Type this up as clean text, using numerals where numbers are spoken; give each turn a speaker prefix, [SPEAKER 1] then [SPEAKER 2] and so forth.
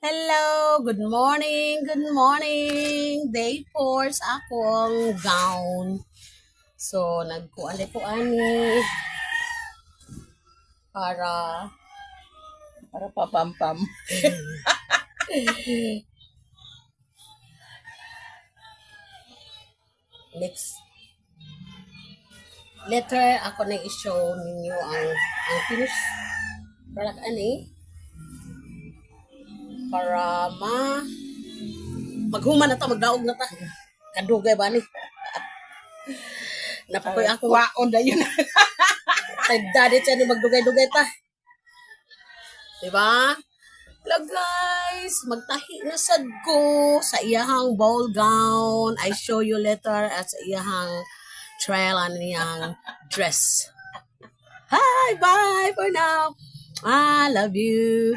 [SPEAKER 1] Hello, good morning, good morning. Day 4 sa akong gown. So, nagkuan-kuan ni para
[SPEAKER 2] Papampam.
[SPEAKER 1] next letter ako na i-show ninyo ang finish product para maghuman na ta, magdaog na ta. Kadugay ba ni? Napakoy ako.
[SPEAKER 2] Waon na yun.
[SPEAKER 1] Tagdadit siya ni magdugay-dugay ta. Diba? Hello guys, magtahi na sad ko sa iyahang ball gown. I show you later at sa iyahang trial and iyang dress. Hi, bye for now. I love you.